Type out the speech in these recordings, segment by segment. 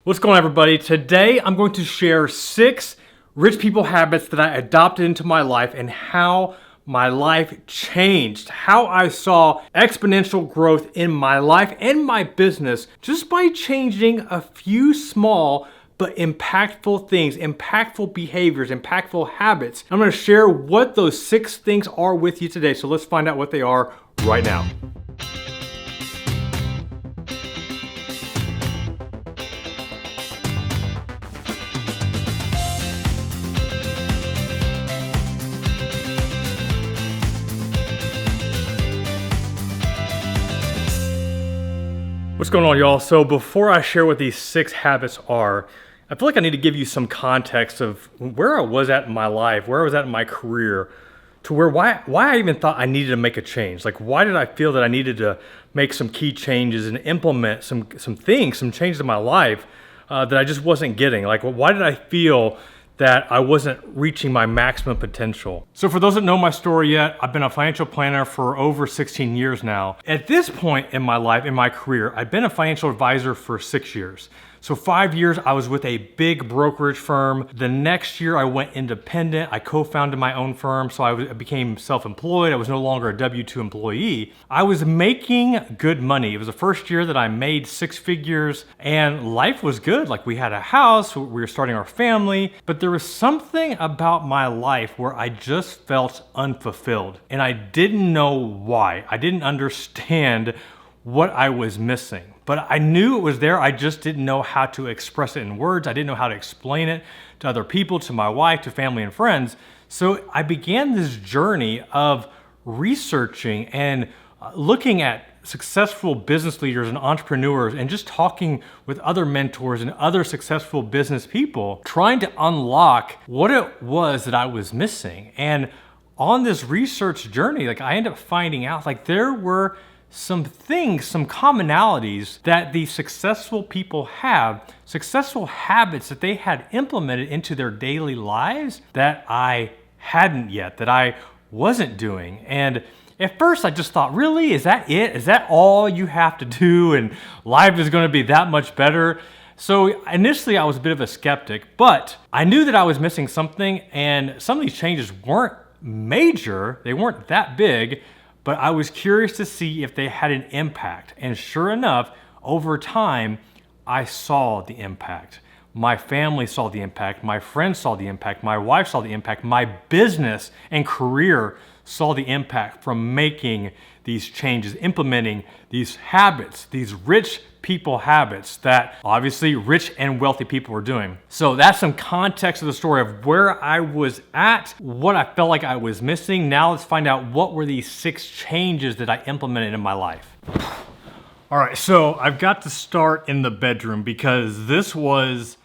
What's going on, everybody? Today I'm going to share 6 rich people habits that I adopted into my life and how my life changed, how I saw exponential growth in my life and my business just by changing a few small but impactful things, impactful behaviors, impactful habits. I'm going to share what those 6 things are with you today. So let's find out what they are right now. What's going on, y'all? So before I share what these 6 habits are, I feel like I need to give you some context of where I was at in my life, where I was at in my career, to why I even thought I needed to make a change. Like, why did I feel that I needed to make some key changes and implement some changes in my life that I just wasn't getting? Like, why did I feel that I wasn't reaching my maximum potential? So for those that know my story yet, I've been a financial planner for over 16 years now. At this point in my life, in my career, I've been a financial advisor for 6 years. So 5 years I was with a big brokerage firm. The next year I went independent. I co-founded my own firm, so I became self-employed. I was no longer a W-2 employee. I was making good money. It was the first year that I made 6 figures and life was good. Like, we had a house, we were starting our family, but there was something about my life where I just felt unfulfilled and I didn't know why. I didn't understand what I was missing. But I knew it was there, I just didn't know how to express it in words. I didn't know how to explain it to other people, to my wife, to family and friends. So I began this journey of researching and looking at successful business leaders and entrepreneurs and just talking with other mentors and other successful business people, trying to unlock what it was that I was missing. And on this research journey, I ended up finding out there were some things, some commonalities that the successful people have, successful habits that they had implemented into their daily lives that I hadn't yet, that I wasn't doing. And at first I just thought, really, is that it? Is that all you have to do and life is going to be that much better? So initially I was a bit of a skeptic, but I knew that I was missing something, and some of these changes weren't major, they weren't that big, but I was curious to see if they had an impact. And sure enough, over time, I saw the impact. My family saw the impact, my friends saw the impact, my wife saw the impact, my business and career saw the impact from making these changes, implementing these habits, these rich people habits that obviously rich and wealthy people were doing. So that's some context of the story of where I was at, what I felt like I was missing. Now let's find out what were these 6 changes that I implemented in my life. All right, so I've got to start in the bedroom because this was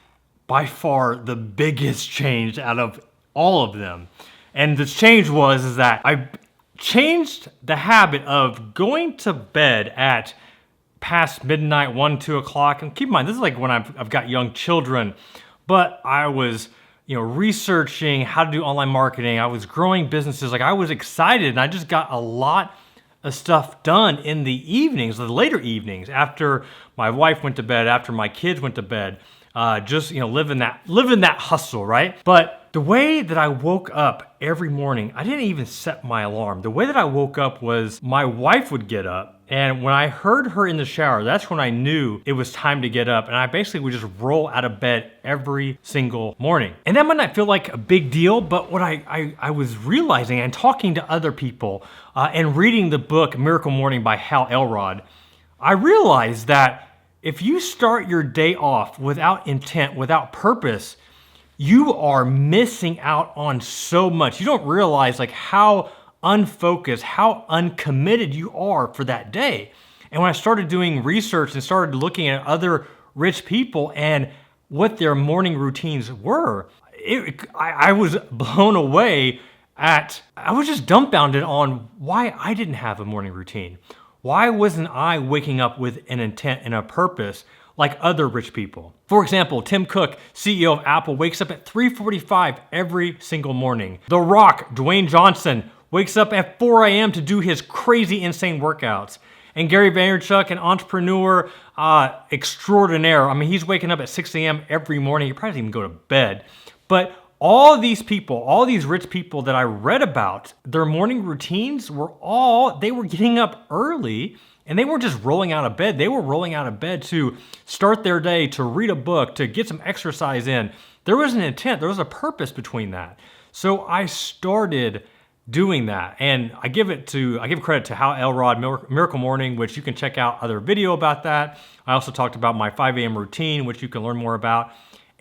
by far the biggest change out of all of them. And the change is that I changed the habit of going to bed at past midnight, 1, 2 o'clock. And keep in mind, this is when I've got young children, but I was, researching how to do online marketing. I was growing businesses. I was excited, and I just got a lot of stuff done in the evenings, the later evenings, after my wife went to bed, after my kids went to bed. Just living that hustle, right? But the way that I woke up every morning, I didn't even set my alarm. The way that I woke up was my wife would get up, and when I heard her in the shower, that's when I knew it was time to get up. And I basically would just roll out of bed every single morning. And that might not feel like a big deal, but what I was realizing and talking to other people and reading the book Miracle Morning by Hal Elrod, I realized that if you start your day off without intent, without purpose, you are missing out on so much. You don't realize how unfocused, how uncommitted you are for that day. And when I started doing research and started looking at other rich people and what their morning routines were, I was blown away I was just dumbfounded on why I didn't have a morning routine. Why wasn't I waking up with an intent and a purpose like other rich people? For example, Tim Cook, CEO of Apple, wakes up at 3:45 every single morning. The Rock, Dwayne Johnson, wakes up at 4 a.m. to do his crazy, insane workouts. And Gary Vaynerchuk, an entrepreneur extraordinaire. I mean, he's waking up at 6 a.m. every morning. He probably doesn't even go to bed. But all these people, all these rich people that I read about, their morning routines they were getting up early, and they weren't just rolling out of bed. They were rolling out of bed to start their day, to read a book, to get some exercise in. There was an intent, there was a purpose between that. So I started doing that. And I give credit to Hal Elrod, Miracle Morning, which you can check out other video about that. I also talked about my 5 a.m. routine, which you can learn more about.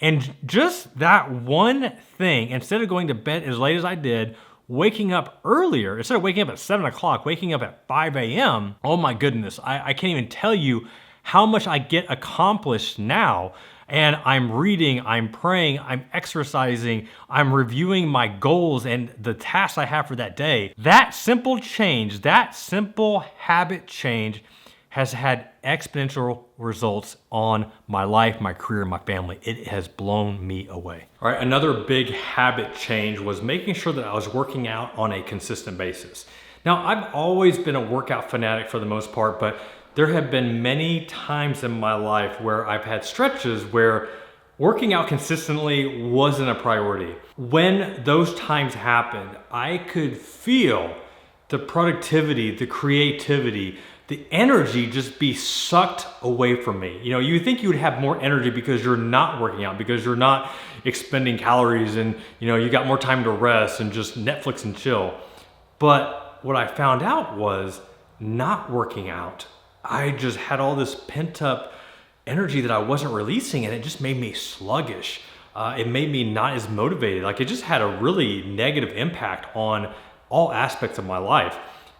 And just that one thing, instead of going to bed as late as I did, waking up earlier, instead of waking up at 7 o'clock, waking up at 5 a.m., oh my goodness, I can't even tell you how much I get accomplished now. And I'm reading, I'm praying, I'm exercising, I'm reviewing my goals and the tasks I have for that day. That simple change, that simple habit change has had exponential results on my life, my career, my family. It has blown me away. All right, another big habit change was making sure that I was working out on a consistent basis. Now, I've always been a workout fanatic for the most part, but there have been many times in my life where I've had stretches where working out consistently wasn't a priority. When those times happened, I could feel the productivity, the creativity, the energy just be sucked away from me. You know, you think you would have more energy because you're not working out, because you're not expending calories, and you got more time to rest and just Netflix and chill. But what I found out was not working out, I just had all this pent up energy that I wasn't releasing, and it just made me sluggish. It made me not as motivated. Like, it just had a really negative impact on all aspects of my life.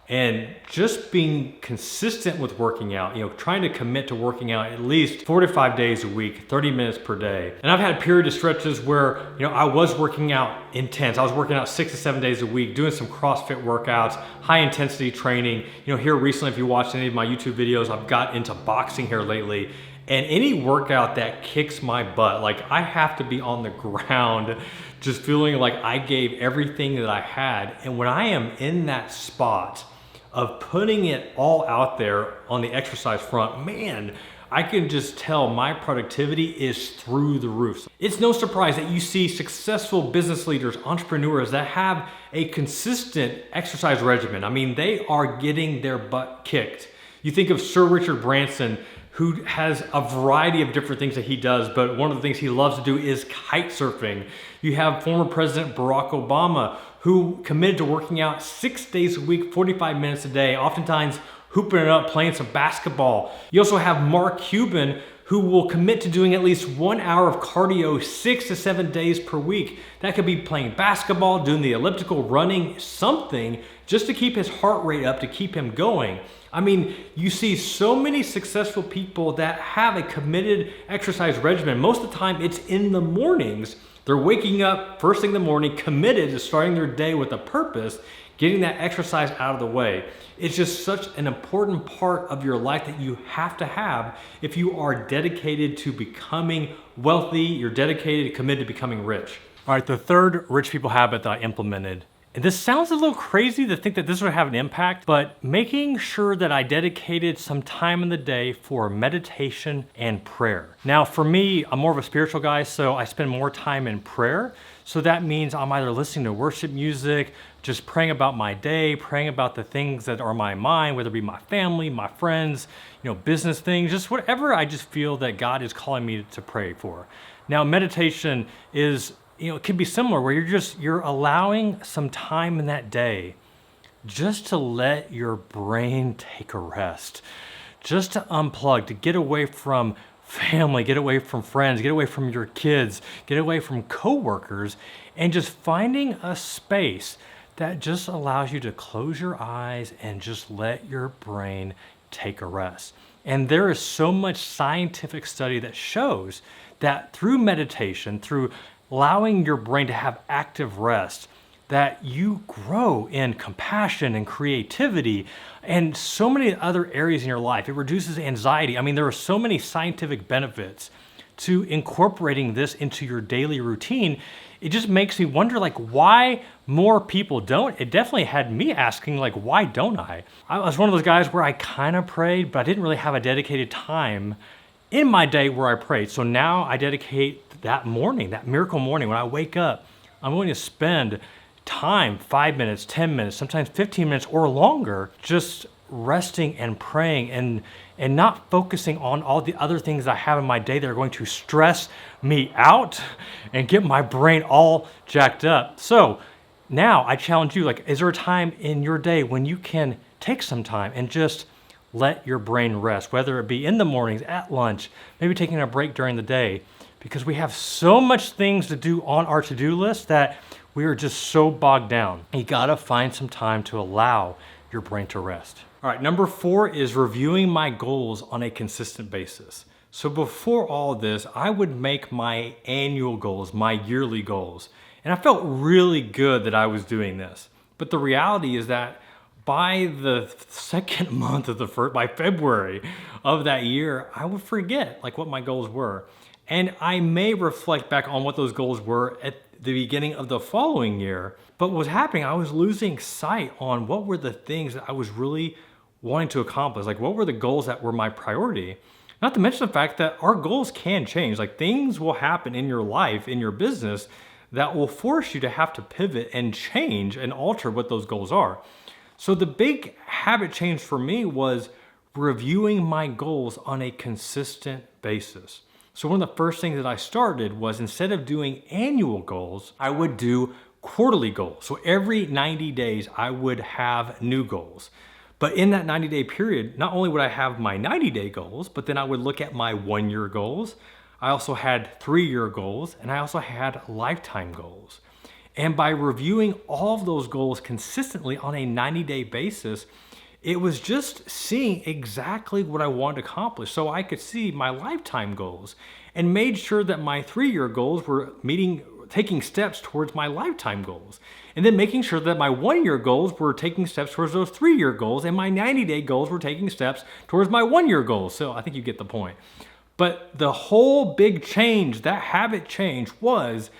And just being consistent with working out, trying to commit to working out at least 4 to 5 days a week, 30 minutes per day. And I've had period of stretches where, I was working out intense. I was working out 6 to 7 days a week, doing some CrossFit workouts, high intensity training. Here recently, if you watched any of my YouTube videos, I've got into boxing here lately. And any workout that kicks my butt, like, I have to be on the ground just feeling like I gave everything that I had. And when I am in that spot of putting it all out there on the exercise front, man, I can just tell my productivity is through the roof. It's no surprise that you see successful business leaders, entrepreneurs that have a consistent exercise regimen. I mean, they are getting their butt kicked. You think of Sir Richard Branson, who has a variety of different things that he does, but one of the things he loves to do is kite surfing. You have former President Barack Obama, who committed to working out 6 days a week, 45 minutes a day, oftentimes hooping it up, playing some basketball. You also have Mark Cuban, who will commit to doing at least 1 hour of cardio 6 to 7 days per week. That could be playing basketball, doing the elliptical, running, something just to keep his heart rate up, to keep him going. I mean, you see so many successful people that have a committed exercise regimen. Most of the time, it's in the mornings. They're waking up first thing in the morning, committed to starting their day with a purpose, getting that exercise out of the way. It's just such an important part of your life that you have to have if you are dedicated to becoming wealthy, you're dedicated, committed to becoming rich. All right, the third rich people habit that I implemented, and this sounds a little crazy to think that this would have an impact, but making sure that I dedicated some time in the day for meditation and prayer. Now, for me, I'm more of a spiritual guy, so I spend more time in prayer. So that means I'm either listening to worship music, just praying about my day, praying about the things that are on my mind, whether it be my family, my friends, business things, just whatever I just feel that God is calling me to pray for. Now, meditation is, it can be similar, where you're allowing some time in that day just to let your brain take a rest, just to unplug, to get away from family, get away from friends, get away from your kids, get away from coworkers, and just finding a space that just allows you to close your eyes and just let your brain take a rest. And there is so much scientific study that shows that through meditation, through allowing your brain to have active rest, that you grow in compassion and creativity and so many other areas in your life. It reduces anxiety. I mean, there are so many scientific benefits to incorporating this into your daily routine, it just makes me wonder like why more people don't. It definitely had me asking like, why don't I? I was one of those guys where I kind of prayed, but I didn't really have a dedicated time in my day where I prayed. So now I dedicate that morning, that miracle morning when I wake up, I'm going to spend time, 5 minutes, 10 minutes, sometimes 15 minutes or longer, just resting and praying and not focusing on all the other things I have in my day that are going to stress me out and get my brain all jacked up. So now I challenge you, like, is there a time in your day when you can take some time and just let your brain rest, whether it be in the mornings, at lunch, maybe taking a break during the day, because we have so much things to do on our to-do list that we are just so bogged down. You gotta find some time to allow your brain to rest. All right, number 4 is reviewing my goals on a consistent basis. So before all this, I would make my annual goals, my yearly goals, and I felt really good that I was doing this. But the reality is that by the second month of by February of that year, I would forget like what my goals were. And I may reflect back on what those goals were at the beginning of the following year. But what was happening, I was losing sight on what were the things that I was really wanting to accomplish. Like what were the goals that were my priority? Not to mention the fact that our goals can change. Like things will happen in your life, in your business, that will force you to have to pivot and change and alter what those goals are. So the big habit change for me was reviewing my goals on a consistent basis. So one of the first things that I started was instead of doing annual goals, I would do quarterly goals. So every 90 days, I would have new goals. But in that 90-day period, not only would I have my 90-day goals, but then I would look at my 1-year goals. I also had 3-year goals, and I also had lifetime goals. And by reviewing all of those goals consistently on a 90-day basis, it was just seeing exactly what I wanted to accomplish. So I could see my lifetime goals and made sure that my 3-year goals were taking steps towards my lifetime goals. And then making sure that my 1-year goals were taking steps towards those 3-year goals, and my 90-day goals were taking steps towards my 1-year goals. So I think you get the point. But the whole big change, that habit change, was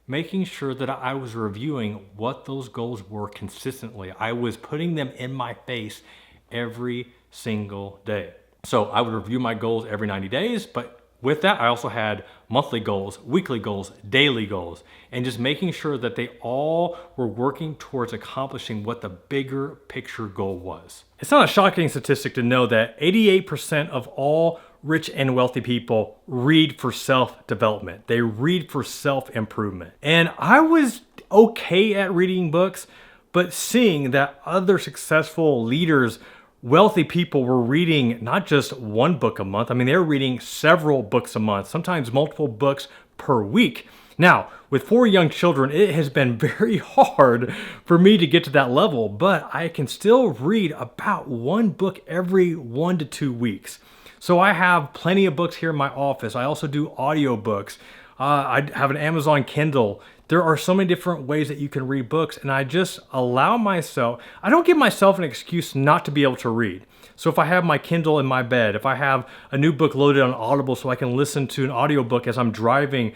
making sure that I was reviewing what those goals were consistently. I was putting them in my face every single day. So I would review my goals every 90 days, but with that, I also had monthly goals, weekly goals, daily goals, and just making sure that they all were working towards accomplishing what the bigger picture goal was. It's not a shocking statistic to know that 88% of all rich and wealthy people read for self-development. They read for self-improvement. And I was okay at reading books, but seeing that other successful leaders, wealthy people were reading not just one book a month. I mean, they were reading several books a month, sometimes multiple books per week. Now, with 4 young children, it has been very hard for me to get to that level, but I can still read about 1 book every 1 to 2 weeks. So I have plenty of books here in my office. I also do audiobooks. I have an Amazon Kindle. There are so many different ways that you can read books, and I just allow myself, I don't give myself an excuse not to be able to read. So if I have my Kindle in my bed, if I have a new book loaded on Audible so I can listen to an audiobook as I'm driving,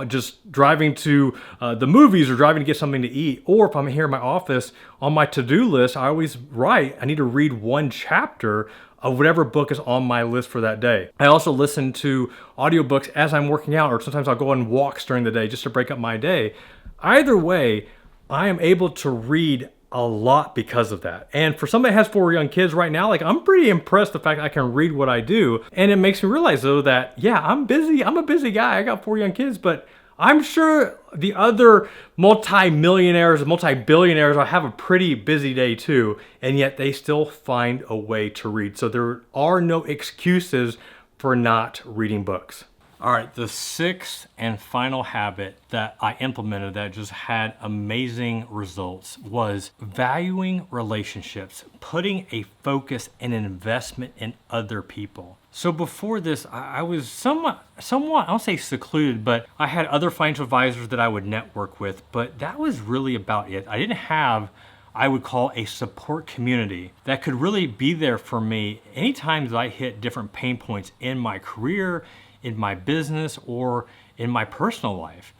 just driving to the movies or driving to get something to eat, or if I'm here in my office on my to-do list, I always write, I need to read 1 chapter of whatever book is on my list for that day. I also listen to audiobooks as I'm working out, or sometimes I'll go on walks during the day just to break up my day. Either way, I am able to read a lot because of that. And for somebody that has 4 young kids right now, like I'm pretty impressed the fact that I can read what I do. And it makes me realize though that, yeah, I'm busy. I'm a busy guy. I got 4 young kids, but I'm sure the other multi-millionaires, multi-billionaires will have a pretty busy day too, and yet they still find a way to read. So there are no excuses for not reading books. All right, the 6th and final habit that I implemented that just had amazing results was valuing relationships, putting a focus and an investment in other people. So before this, I was somewhat, I don't say secluded, but I had other financial advisors that I would network with, but that was really about it. I didn't have, I would call, a support community that could really be there for me anytime that I hit different pain points in my career, in my business or in my personal life.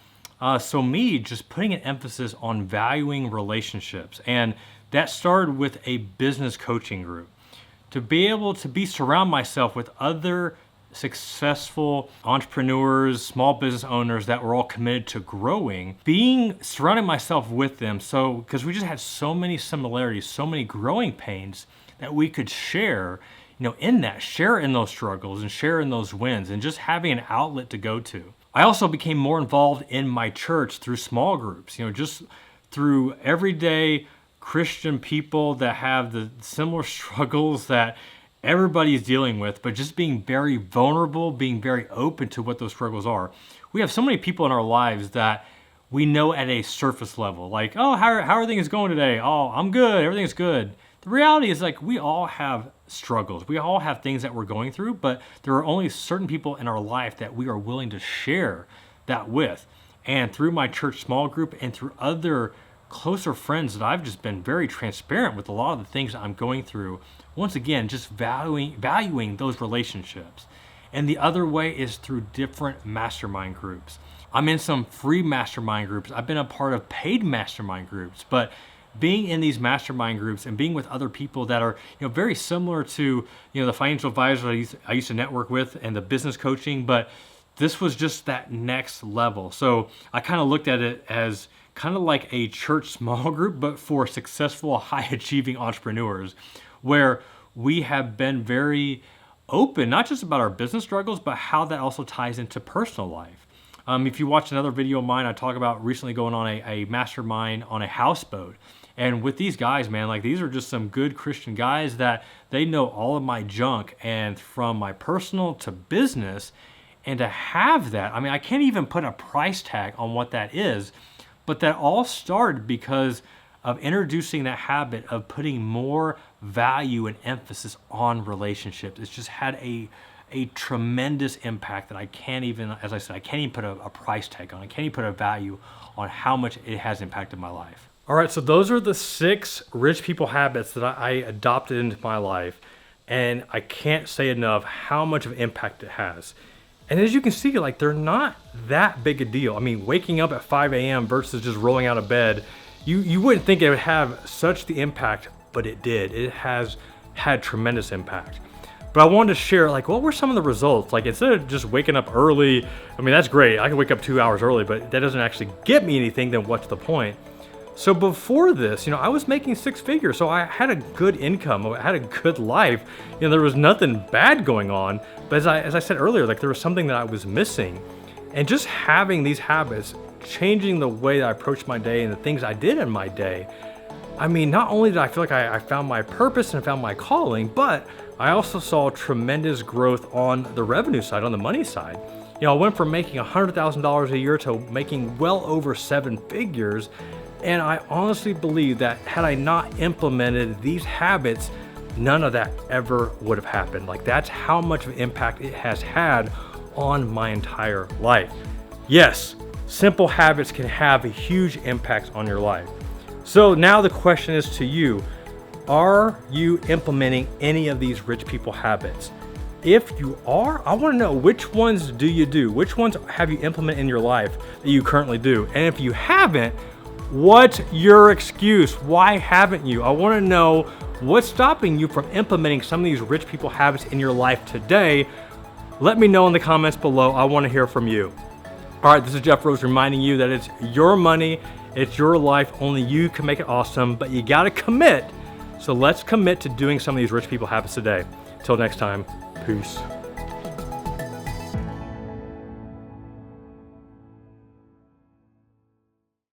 So me just putting an emphasis on valuing relationships, and that started with a business coaching group. To be able to surround myself with other successful entrepreneurs, small business owners that were all committed to growing, surrounding myself with them. So, because we just had so many similarities, so many growing pains that we could share, share in those struggles and share in those wins, and just having an outlet to go to. I also became more involved in my church through small groups, just through everyday Christian people that have the similar struggles that everybody's dealing with, but just being very vulnerable, being very open to what those struggles are. We have so many people in our lives that we know at a surface level, like, oh, how are things going today? Oh, I'm good, everything's good. The reality is, like, we all have struggles. We all have things that we're going through, but there are only certain people in our life that we are willing to share that with. And through my church small group and through other closer friends that I've just been very transparent with a lot of the things that I'm going through. Once again, just valuing those relationships. And the other way is through different mastermind groups. I'm in some free mastermind groups. I've been a part of paid mastermind groups, but being in these mastermind groups and being with other people that are, very similar to, the financial advisors I used to network with and the business coaching, but this was just that next level. So I kind of looked at it as kind of like a church small group, but for successful, high-achieving entrepreneurs, where we have been very open, not just about our business struggles, but how that also ties into personal life. If you watch another video of mine, I talk about recently going on a mastermind on a houseboat. And with these guys, man, like, these are just some good Christian guys that they know all of my junk, and from my personal to business. And to have that, I can't even put a price tag on what that is, but that all started because of introducing that habit of putting more value and emphasis on relationships. It's just had a tremendous impact that I can't even, as I said, I can't even put a price tag on. I can't even put a value on how much it has impacted my life. All right, so those are the 6 rich people habits that I adopted into my life, and I can't say enough how much of impact it has. And as you can see, like, they're not that big a deal. Waking up at 5 a.m. versus just rolling out of bed, you wouldn't think it would have such the impact, but it did. It has had tremendous impact. But I wanted to share, like, what were some of the results? Like, instead of just waking up early, that's great. I can wake up 2 hours early, but that doesn't actually get me anything, then what's the point? So before this, I was making 6 figures, so I had a good income, I had a good life. There was nothing bad going on, but as I said earlier, like, there was something that I was missing. And just having these habits, changing the way that I approached my day and the things I did in my day, not only did I feel like I found my purpose and found my calling, but I also saw tremendous growth on the revenue side, on the money side. I went from making $100,000 a year to making well over 7 figures. And I honestly believe that had I not implemented these habits, none of that ever would have happened. Like, that's how much of an impact it has had on my entire life. Yes, simple habits can have a huge impact on your life. So now the question is to you, are you implementing any of these rich people habits? If you are, I want to know, which ones do you do? Which ones have you implemented in your life that you currently do? And if you haven't, what's your excuse? Why haven't you? I want to know what's stopping you from implementing some of these rich people habits in your life today. Let me know in the comments below. I want to hear from you. All right, this is Jeff Rose reminding you that it's your money, it's your life, only you can make it awesome, but you got to commit. So let's commit to doing some of these rich people habits today. Until next time, peace.